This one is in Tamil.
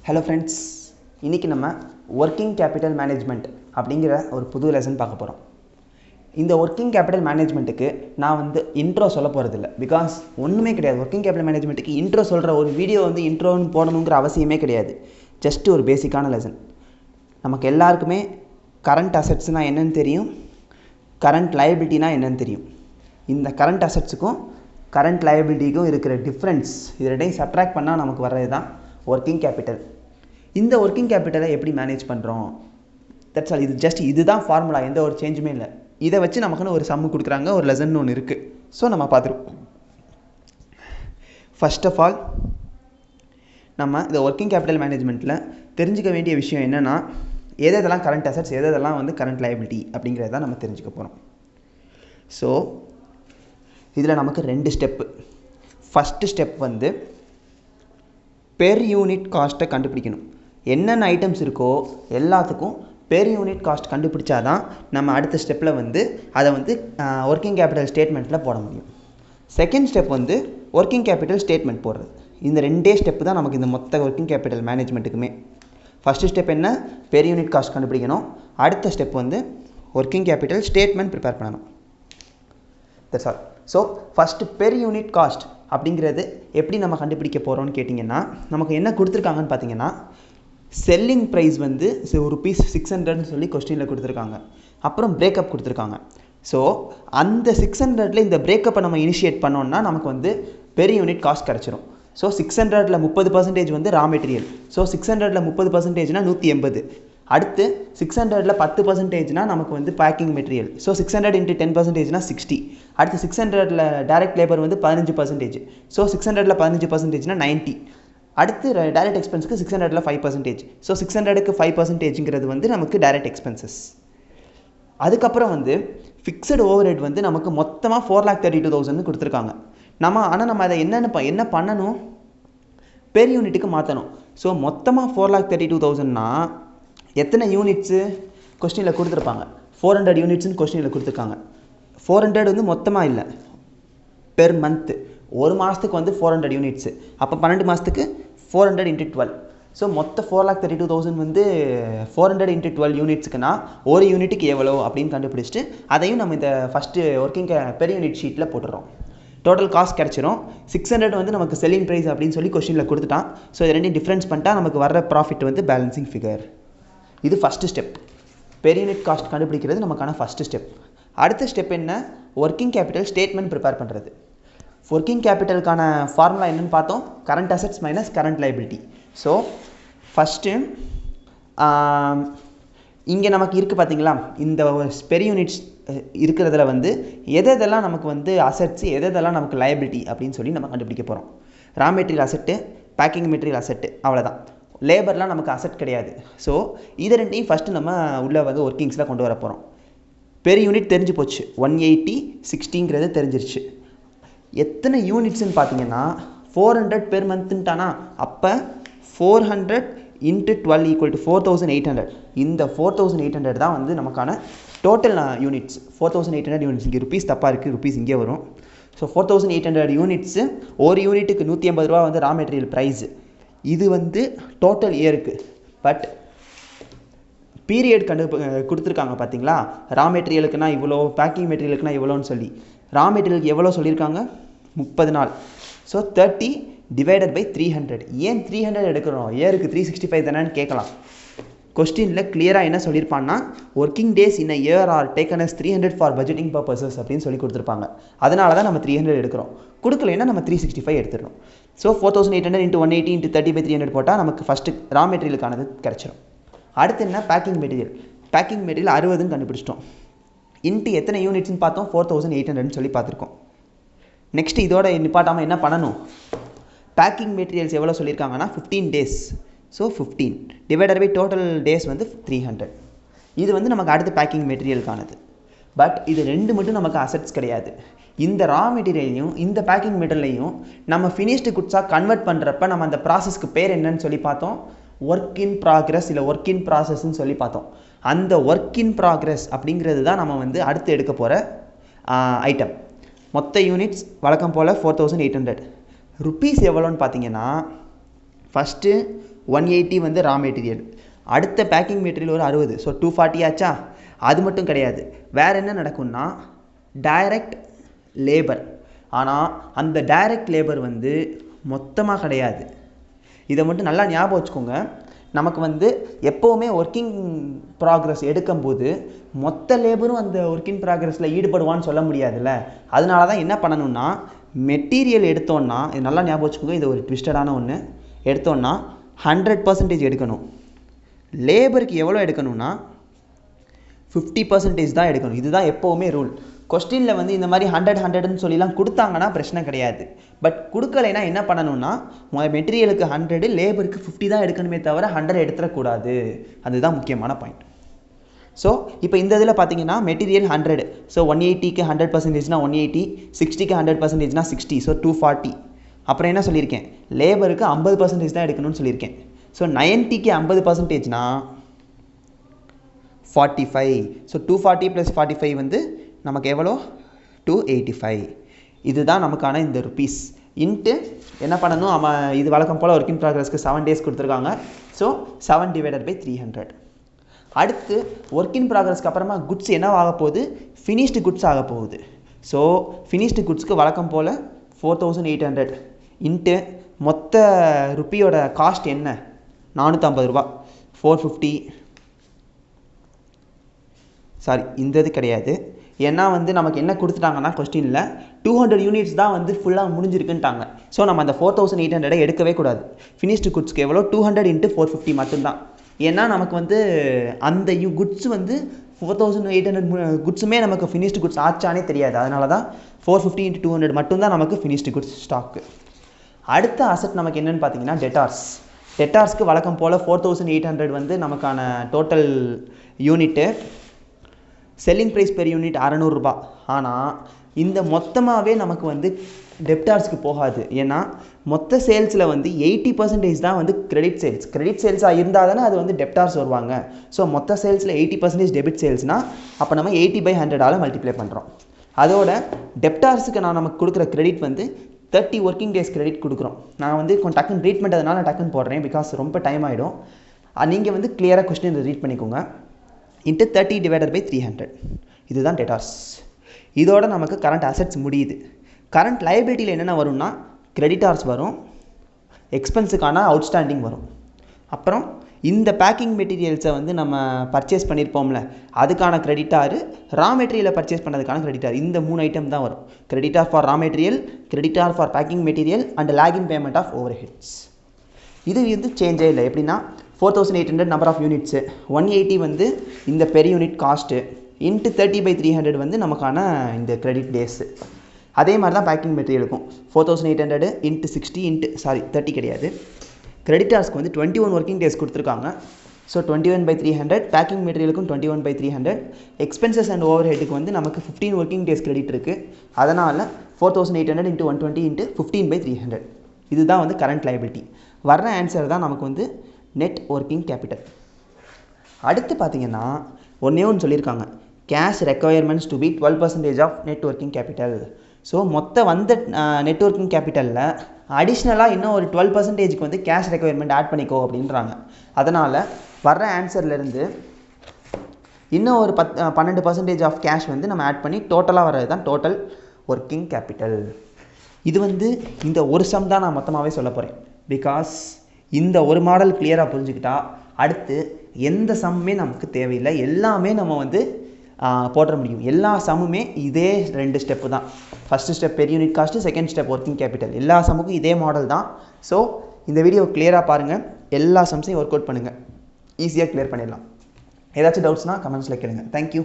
Hello friends, இன்னைக்கு நம்ம working capital management அப்படிங்கிற ஒரு புது லெசன் பார்க்க போறோம். இந்த working capital managementக்கு நான் வந்து இன்ட்ரோ சொல்ல போறது இல்ல because ஒண்ணுமே கிடையாது. working capital managementக்கு இன்ட்ரோ சொல்ற ஒரு வீடியோ வந்து இன்ட்ரோன்னு போடணும்ங்கற அவசியமே கிடையாது. ஜஸ்ட் ஒரு பேசிக்கான லெசன். நமக்கு எல்லாருக்குமே current assetsனா என்னன்னு தெரியும், current liabilityனா என்னன்னு தெரியும். இந்த current assetsக்கும் current liabilityக்கும் இருக்கிற டிஃபரன்ஸ் இது ரெண்டையும் சப்ட்ராக்ட் பண்ணா நமக்கு வரது தான் working capital. இந்த working capital எப்படி மேனேஜ் பண்றோம்? That's all. இது ஜஸ்ட் இதுதான் ஃபார்முலா, எந்த ஒரு சேஞ்சுமே இல்லை. இதை வச்சு நமக்குன்னு ஒரு சம்மு கொடுக்குறாங்க, ஒரு லெசன் ஒன்று இருக்கு. ஸோ நம்ம பார்த்துருக்கோம். ஃபர்ஸ்ட் ஆஃப் ஆல் நம்ம இந்த ஒர்க்கிங் கேபிட்டல் மேனேஜ்மெண்ட்டில் தெரிஞ்சுக்க வேண்டிய விஷயம் என்னென்னா, எதெல்லாம் கரண்ட் அசட்ஸ், எதெல்லாம் வந்து கரண்ட் லைபிலிட்டி அப்படிங்கிறத நம்ம தெரிஞ்சுக்க போகிறோம். ஸோ இதில் நமக்கு 2 ஸ்டெப்பு. ஃபஸ்ட்டு ஸ்டெப் வந்து பெர் யூனிட் காஸ்ட்டை கண்டுபிடிக்கணும். என்னென்ன ஐட்டம்ஸ் இருக்கோ எல்லாத்துக்கும் பெர் யூனிட் காஸ்ட் கண்டுபிடிச்சாதான் நம்ம அடுத்த ஸ்டெப்பில் வந்து அதை வந்து ஒர்க்கிங் கேபிட்டல் ஸ்டேட்மெண்ட்டில் போட முடியும். செகண்ட் ஸ்டெப் வந்து ஒர்க்கிங் கேபிட்டல் ஸ்டேட்மெண்ட் போடுறது. இந்த 2 ஸ்டெப்பு தான் நமக்கு இந்த மொத்த ஒர்க்கிங் கேபிட்டல் மேனேஜ்மெண்ட்டுக்குமே. ஃபஸ்ட்டு ஸ்டெப் என்ன, பெர் யூனிட் காஸ்ட் கண்டுபிடிக்கணும். அடுத்த ஸ்டெப் வந்து ஒர்க்கிங் கேபிட்டல் ஸ்டேட்மெண்ட் ப்ரிப்பேர் பண்ணணும். That's all. So first per unit cost அப்படிங்கிறது எப்படி நம்ம கண்டுபிடிக்க போகிறோம்னு கேட்டிங்கன்னா, நமக்கு என்ன கொடுத்துருக்காங்கன்னு பார்த்தீங்கன்னா, செல்லிங் ப்ரைஸ் வந்து ₹600 சொல்லி கொஸ்டினில் கொடுத்துருக்காங்க. அப்புறம் பிரேக்கப் கொடுத்துருக்காங்க. ஸோ அந்த 600ல் இந்த பிரேக்கப்பை நம்ம இனிஷியேட் பண்ணோம்னா நமக்கு வந்து பெர் யூனிட் காஸ்ட் கிடச்சிரும். ஸோ 600ல் 30% வந்து ரா மெட்டீரியல். ஸோ 600ல் 30%னா 180. அடுத்து 600ல் 10%னா நமக்கு வந்து பேக்கிங் மெட்டீரியல். ஸோ 600 × 10%னா 60. அடுத்து 600ல் டைரக்ட் லேபர் வந்து 15%. ஸோ 600ல் 15%னா 90. அடுத்து டைரக்ட் எக்ஸ்பென்ஸுக்கு 600ல் 5%. ஸோ 600க்கு 5%ங்கிறது வந்து நமக்கு டைரக்ட் எக்ஸ்பென்சஸ். அதுக்கப்புறம் வந்து ஃபிக்ஸட் ஓவர்ஹெட் வந்து நமக்கு மொத்தமாக 4,32,000 கொடுத்துருக்காங்க. ஆனால் நம்ம அதை என்ன பண்ணணும், பெர் யூனிட்டுக்கு மாற்றணும். ஸோ மொத்தமாக 4,32,000னா எத்தனை யூனிட்ஸு கொஸ்டினில் கொடுத்துருப்பாங்க, 400 யூனிட்ஸ்னு கொஸ்டினில் கொடுத்துருக்காங்க. 400 வந்து மொத்தமாக இல்லை, பெர் மந்த்து. ஒரு மாதத்துக்கு வந்து 400 யூனிட்ஸு. அப்போ 12 மாதத்துக்கு 400 × 12. ஸோ மொத்த 4,32,000 வந்து 400 × 12 யூனிட்ஸுக்குன்னா ஒரு யூனிட்டுக்கு எவ்வளோ அப்படின்னு கண்டுபிடிச்சிட்டு அதையும் நம்ம இந்த ஃபஸ்ட்டு ஒர்க்கிங் பெர் யூனிட் ஷீட்டில் போட்டுடுறோம். டோட்டல் காஸ்ட் கிடச்சிரும். 600 வந்து நமக்கு செல்லிங் ப்ரைஸ் அப்படின்னு சொல்லி கொஸ்டினில் கொடுத்துட்டான். ஸோ இது ரெண்டையும் டிஃப்ரென்ஸ் பண்ணிட்டா நமக்கு வர ப்ராஃபிட் வந்து பேலன்சிங் ஃபிகர். இது first step. Per unit cost கண்டுபிடிக்கிறது நமக்கான ஃபஸ்ட்டு ஸ்டெப். அடுத்த ஸ்டெப் என்ன, ஒர்க்கிங் கேபிட்டல் ஸ்டேட்மெண்ட் ப்ரிப்பேர் பண்ணுறது. ஒர்க்கிங் கேபிட்டலுக்கான ஃபார்முலா என்னென்னு பார்த்தோம், current assets minus current liability. So first இங்கே நமக்கு இருக்குது பார்த்தீங்களா, இந்த பெர் யூனிட்ஸ் இருக்கிறதுல வந்து எதெல்லாம் நமக்கு வந்து அசெட்ஸு, எதெல்லாம் நமக்கு லைபிலிட்டி அப்படின்னு சொல்லி நம்ம கண்டுபிடிக்க போகிறோம். Raw material asset, packing material asset, அவ்வளோதான். லேபர்லாம் நமக்கு அசெட் கிடையாது. ஸோ இது ரெண்டையும் ஃபஸ்ட்டு நம்ம உள்ளே வந்து ஒர்க்கிங்ஸில் கொண்டு வர போகிறோம். பெர் யூனிட் தெரிஞ்சு போச்சு, 180, 60ங்கிறது தெரிஞ்சிருச்சு. எத்தனை யூனிட்ஸ்ன்னு பார்த்தீங்கன்னா 400 பெர் மந்த்துன்ட்டானா, அப்போ 400 × 12 = 4,800. இந்த 4,800 தான் வந்து நமக்கான டோட்டல் யூனிட்ஸ். 4,800 யூனிட்ஸ். இங்கே ருபீஸ் தப்பாக இருக்குது, ருபீஸ் இங்கே வரும். So 4,800 units. ஒரு யூனிட்டுக்கு 180 ரூபா வந்து ரா மெட்டீரியல் ப்ரைஸு. இது வந்து டோட்டல் இயருக்கு. பட் பீரியட் கொடுத்துருக்காங்க பார்த்தீங்களா, ரா மெட்டீரியலுக்குனா இவ்வளோ, பேக்கிங் மெட்டீரியலுக்குனா இவ்வளோன்னு சொல்லி. ரா மெட்டீரியலுக்கு எவ்வளோ சொல்லியிருக்காங்க, 30 நாள். ஸோ 30 / 300. ஏன் 300 எடுக்கிறோம், இயருக்கு 365 தானேன்னு கேட்கலாம். கொஸ்டினில் கிளியராக என்ன சொல்லியிருப்பான்னா, working days in a year are taken as 300 for budgeting purposes அப்படின்னு சொல்லி கொடுத்துருப்பாங்க. அதனால தான் நம்ம 300 எடுக்கிறோம். கொடுக்கலைன்னா நம்ம 365 எடுத்துடணும். ஸோ 4,800 × 180 × 30/300 போட்டால் நமக்கு ஃபஸ்ட்டு ரா மெட்டீரியலுக்கானது கிடச்சிரும். அடுத்து என்ன, பேக்கிங் மெட்டீரியல். பேக்கிங் மெட்டீரியல் 60ன்னு கண்டுபிடிச்சிட்டோம். இன்ட்டு எத்தனை யூனிட்ஸ்னு பார்த்தோம், 4,800ன்னு சொல்லி பார்த்துருக்கோம். நெக்ஸ்ட்டு இதோட நிப்பாட்டாமல் என்ன பண்ணணும், பேக்கிங் மெட்டீரியல்ஸ் எவ்வளோ சொல்லியிருக்காங்கன்னா 15 days. ஸோ 15 / டோட்டல் டேஸ் வந்து 300. இது வந்து நமக்கு அடுத்து பேக்கிங் மெட்டீரியலுக்கானது. பட் இது 2 மட்டும் நமக்கு அசெட்ஸ் கிடையாது. இந்த ரா மெட்டீரியலையும் இந்த பேக்கிங் மெட்டீரியலையும் நம்ம ஃபினிஷ்டு குட்ஸாக கன்வெர்ட் பண்ணுறப்ப நம்ம அந்த ப்ராசஸ்க்கு பேர் என்னன்னு சொல்லி பார்த்தோம், ஒர்க் இன் ப்ராக்ரஸ் இல்லை ஒர்க் இன் ப்ராசஸ்ன்னு சொல்லி பார்த்தோம். அந்த ஒர்க் இன் ப்ராக்ரஸ் அப்படிங்கிறது தான் நம்ம வந்து அடுத்து எடுக்க போகிற ஐட்டம். மொத்த யூனிட்ஸ் வழக்கம் போல் 4,800. ருபீஸ் எவ்வளோன்னு பார்த்தீங்கன்னா, ஃபஸ்ட்டு 180 வந்து ரா மெட்டீரியல், அடுத்த பேக்கிங் மெட்டீரியல் ஒரு 60, ஸோ 240 ஆச்சா. அது மட்டும் கிடையாது, வேறு என்ன நடக்கும்னா டைரக்ட் லேபர். ஆனால் அந்த டைரக்ட் லேபர் வந்து மொத்தமாக கிடையாது. இதை மட்டும் நல்லா ஞாபகம் வச்சுக்கோங்க. நமக்கு வந்து எப்போவுமே ஒர்க்கிங் ப்ராக்ரஸ் எடுக்கும்போது மொத்த லேபரும் அந்த ஒர்க்கிங் ப்ராக்ரஸில் ஈடுபடுவான்னு சொல்ல முடியாதுல்ல. அதனால தான் என்ன பண்ணணும்னா மெட்டீரியல் எடுத்தோன்னா, இது நல்லா ஞாபகம் வச்சுக்கோங்க, இது ஒரு ட்விஸ்டடான ஒன்று. எடுத்தோன்னா 100% எடுக்கணும். லேபருக்கு எவ்வளோ எடுக்கணும்னா 50% தான் எடுக்கணும். இதுதான் எப்போவுமே ரூல். கொஸ்டினில் வந்து இந்த மாதிரி 100 சொல்லிலாம் கொடுத்தாங்கன்னா பிரச்சனை கிடையாது. பட் கொடுக்கலைன்னா என்ன பண்ணணும்னா மெட்டீரியலுக்கு 100, லேபருக்கு 50 தான் எடுக்கணுமே தவிர 100 எடுத்துடக்கூடாது. அதுதான் முக்கியமான பாயிண்ட். ஸோ இப்போ இந்த இதில் பார்த்தீங்கன்னா மெட்டீரியல் 100, ஸோ 180க்கு 100%னா 180, 60க்கு 100%னா 60, ஸோ 240. அப்புறம் என்ன சொல்லியிருக்கேன், லேபருக்கு 50% தான் எடுக்கணும்னு சொல்லியிருக்கேன். ஸோ 90க்கு 50%னா 45, ஸோ 240 + 45 வந்து நமக்கு எவ்வளோ 285. இதுதான் நமக்கான இந்த ருபீஸ். இன்ட்டு என்ன பண்ணணும், இது வழக்கம் போல் ஒர்க் இன் ப்ராக்ரஸ்க்கு 7 days கொடுத்துருக்காங்க. ஸோ 7/300. அடுத்து ஒர்க் இன் ப்ராக்ரஸ்க்கு அப்புறமா குட்ஸ் என்ன ஆக போகுது, ஃபினிஷ்டு குட்ஸ் ஆக போகுது. ஸோ ஃபினிஷ்டு குட்ஸ்க்கு வழக்கம் போல் 4800 இன்ட்டு மொத்த ருப்பியோட காஸ்ட் என்ன 450 ரூபா, 450. சாரி, இந்த இது கிடையாது. ஏன்னா வந்து நமக்கு என்ன கொடுத்துட்டாங்கன்னா கொஸ்டினில் 200 யூனிட்ஸ் தான் வந்து ஃபுல்லாக முடிஞ்சிருக்குன்ட்டாங்க. ஸோ நம்ம அந்த 4800 எடுக்கவே கூடாது. ஃபினிஷ்டு குட்ஸ்க்கு எவ்வளோ 200 × 450 மட்டும்தான். ஏன்னா நமக்கு வந்து அந்த குட்ஸ் வந்து 4800 குட்ஸுமே நமக்கு ஃபினிஷ்டு குட்ஸ் ஆச்சானே தெரியாது. அதனால தான் 450 × 200 மட்டும்தான் நமக்கு ஃபினிஷ்டு குட்ஸ் ஸ்டாக்கு. அடுத்த அசெட் நமக்கு என்னென்னு பார்த்தீங்கன்னா டெட்டார்ஸ். டெட்டார்ஸ்க்கு வழக்கம் போல் 4800 வந்து நமக்கான total unit. Selling price per unit 600 ரூபா. ஆனால் இந்த மொத்தமாகவே நமக்கு வந்து டெப்டார்ஸ்க்கு போகாது. ஏன்னா மொத்த சேல்ஸில் வந்து 80% தான் வந்து கிரெடிட் சேல்ஸ். கிரெடிட் சேல்ஸாக இருந்தால் தானே அது வந்து டெப்டார்ஸ் வருவாங்க. ஸோ மொத்த சேல்ஸில் 80% டெபிட் சேல்ஸ்னால் அப்போ நம்ம 80/100 மல்டிப்ளை பண்ணுறோம். அதோட டெப்டார்ஸுக்கு நமக்கு கொடுக்குற கிரெடிட் வந்து 30 ஒர்க்கிங் டேஸ் கிரெடிட் கொடுக்குறோம். நான் வந்து கொஞ்சம் டக்குன்னு ரீட் பண்ணுறதுனால டக்குன்னு போடுறேன், பிகாஸ் ரொம்ப டைம் ஆகிடும். நீங்கள் வந்து கிளியராக கொஸ்டின் ரீட் பண்ணிக்கோங்க. இன்ட்டு 30/300. இதுதான் டெட்டார்ஸ். இதோட நமக்கு கரண்ட் அசெட்ஸ் முடியுது. கரண்ட் லைபிலிட்டியில் என்னென்ன வரும்னா கிரெடிட்டார்ஸ் வரும், எக்ஸ்பென்ஸுக்கான அவுட்ஸ்டாண்டிங் வரும். அப்புறம் இந்த பேக்கிங் மெட்டீரியல்ஸை வந்து நம்ம பர்ச்சேஸ் பண்ணியிருப்போம்ல, அதுக்கான கிரெடிட்டாரு, ரா மெட்டீரியலை பர்ச்சேஸ் பண்ணதுக்கான கிரெடிட்டார். இந்த 3 ஐட்டம் தான் வரும். Creditor for raw material, creditor for packing material and lagging payment of overheads. இது வந்து சேஞ்சே இல்லை. எப்படின்னா 4800 நம்பர் ஆஃப் யூனிட்ஸு, 180 வந்து இந்த பெர் யூனிட் காஸ்ட்டு, இன்ட்டு 30/300 வந்து நமக்கான இந்த கிரெடிட் டேஸு. அதே மாதிரி தான் பேக்கிங் மெட்டீரியலுக்கும் 4800 × 60 30 கிடையாது. கிரெடிட்டார்ஸ்க்கு வந்து 21 ஒர்க்கிங் டேஸ் கொடுத்துருக்காங்க. ஸோ 21/300. பேக்கிங் மெட்டீரியலுக்கும் 21/300. எக்ஸ்பென்சஸ் அண்ட் ஓவர் ஹெட்டுக்கு வந்து நமக்கு 15 ஒர்க்கிங் டேஸ் கிரெடிட் இருக்குது. அதனால் 4800 × 120 × 15/300. இதுதான் வந்து கரண்ட் லைபிலிட்டி. வர்ற ஆன்சர் தான் நமக்கு வந்து நெட் ஒர்க்கிங் கேபிட்டல். அடுத்து பார்த்தீங்கன்னா ஒன்றே ஒன்று சொல்லியிருக்காங்க, cash requirements to be 12% of net working capital. So மொத்த வந்த நெட் ஒர்க்கிங் கேபிட்டலில் அடிஷ்னலாக இன்னும் ஒரு 12%க்கு வந்து கேஷ் ரெக்குயர்மெண்ட் ஆட் பண்ணிக்கோ அப்படின்றாங்க. அதனால் வர்ற ஆன்சர்லேருந்து இன்னும் ஒரு 12% ஆஃப் கேஷ் வந்து நம்ம ஆட் பண்ணி டோட்டலாக வர்றது தான் டோட்டல் ஒர்க்கிங் கேபிட்டல். இது வந்து இந்த ஒரு சம் தான் நான் மொத்தமாகவே சொல்ல போகிறேன். பிகாஸ் இந்த ஒரு மாடல் கிளியராக புரிஞ்சுக்கிட்டா அடுத்து எந்த சம்மே நமக்கு தேவையில்லை. எல்லாமே நம்ம வந்து போட முடியும். எல்லா சம்முமே இதே 2 ஸ்டெப்பு தான். First step per unit cost, second step working capital. எல்லா சம்முக்கும் இதே மாடல் தான். ஸோ இந்த வீடியோ கிளியராக பாருங்கள், எல்லா சம்ஸையும் ஒர்க் அவுட் பண்ணுங்கள், ஈஸியாக கிளியர் பண்ணிடலாம். ஏதாச்சும் டவுட்ஸ்னால் கமெண்ட்ஸில் கேளுங்க. தேங்க்யூ.